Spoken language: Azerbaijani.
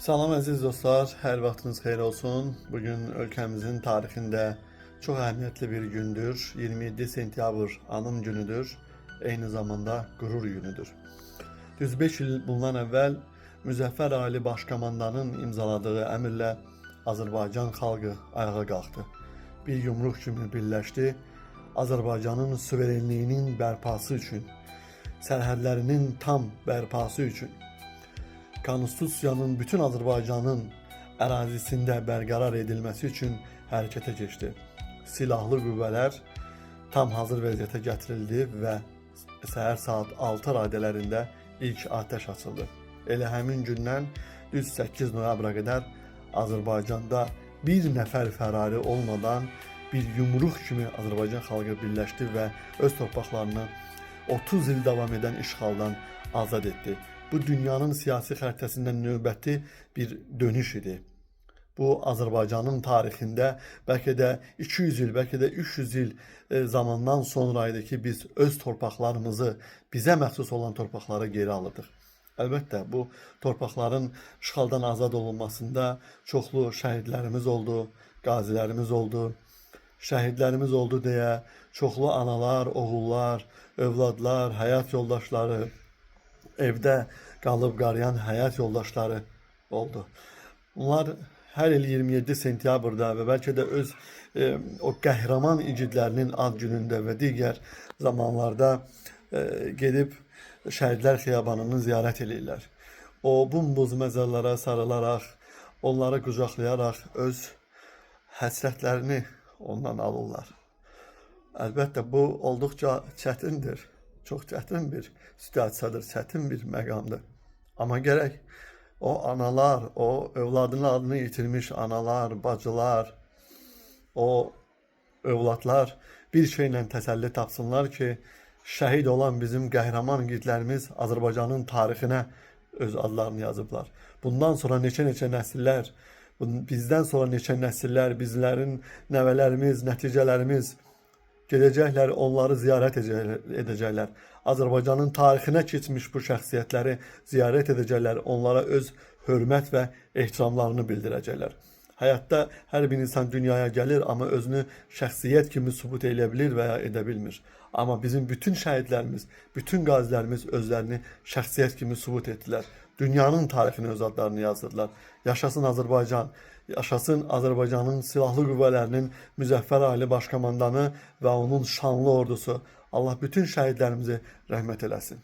Salam əziz dostlar, hər vaxtınız xeyir olsun. Bugün ölkəmizin tarixində çox əhəmiyyətli bir gündür. 27 sentyabr anım günüdür. Eyni zamanda qürur günüdür. Düz 5 il bundan əvvəl Müzəffər Ali Başkomandanın imzaladığı əmrlə Azərbaycan xalqı ayağa qalxdı. Bir yumruq kimi birləşdi. Azərbaycanın suverenliyinin bərpası üçün, sərhədlərinin tam bərpası üçün, Konstitusiyanın bütün Azərbaycanın ərazisində bərqərar edilməsi üçün hərəkətə keçdi. Silahlı qüvvələr tam hazır vəziyyətə gətirildi və səhər saat 6 radələrində ilk atəş açıldı. Elə həmin gündən düz 8 noyabra qədər Azərbaycanda bir nəfər fərari olmadan bir yumruq kimi Azərbaycan xalqı birləşdi və öz torpaqlarını 30 il davam edən işğaldan azad etdi. Bu dünyanın siyasi xəritəsində növbəti bir dönüş idi. Bu Azərbaycanın tarixində bəlkə də 200 il, bəlkə də 300 il zamandan sonra idi ki, biz öz torpaqlarımızı, bizə məxsus olan torpaqları geri alırdıq. Əlbəttə, bu torpaqların işğaldan azad olunmasında çoxlu şəhidlərimiz oldu, qazilərimiz oldu. Şəhidlərimiz oldu deyə çoxlu analar, oğullar, övladlar, həyat yoldaşları, evdə qalıb qarayan həyat yoldaşları oldu. Bunlar hər il 27 sentyabrda və bəlkə də öz o qəhrəman igidlərinin ad günündə və digər zamanlarda gedib Şəhidlər Xiyabanını ziyarət edirlər. O bumbuz məzarlara sarılaraq, onları qucaqlayaraq öz həsrətlərini ondan alırlar. Əlbəttə, bu olduqca çətindir. Çox çətin bir situasiyadır, çətin bir məqamdır. Amma gərək o analar, o övladının adını itirmiş analar, bacılar, o övladlar bir şeylə təsəlli tapsınlar ki, şəhid olan bizim qəhrəman igidlərimiz Azərbaycanın tarixinə öz adlarını yazıblar. Bundan sonra neçə nəsillər, bizdən sonra neçə nəsillər, bizlərin nəvələrimiz, nəticələrimiz gedəcəklər, onları ziyarət edəcəklər. Azərbaycanın tarixinə keçmiş bu şəxsiyyətləri ziyarət edəcəklər, onlara öz hörmət və ehtiramlarını bildirəcəklər. Həyatda hər bir insan dünyaya gəlir, amma özünü şəxsiyyət kimi sübut edə bilir və ya edə bilmir. Amma bizim bütün şəhidlərimiz, bütün qazilərimiz özlərini şəxsiyyət kimi sübut etdilər. Dünyanın tarixini öz adlarını yazdırdılar. Yaşasın Azərbaycan, yaşasın Azərbaycanın silahlı qüvvələrinin Müzəffər Ali Başkomandanı və onun şanlı ordusu. Allah bütün şəhidlərimizi rəhmət eləsin.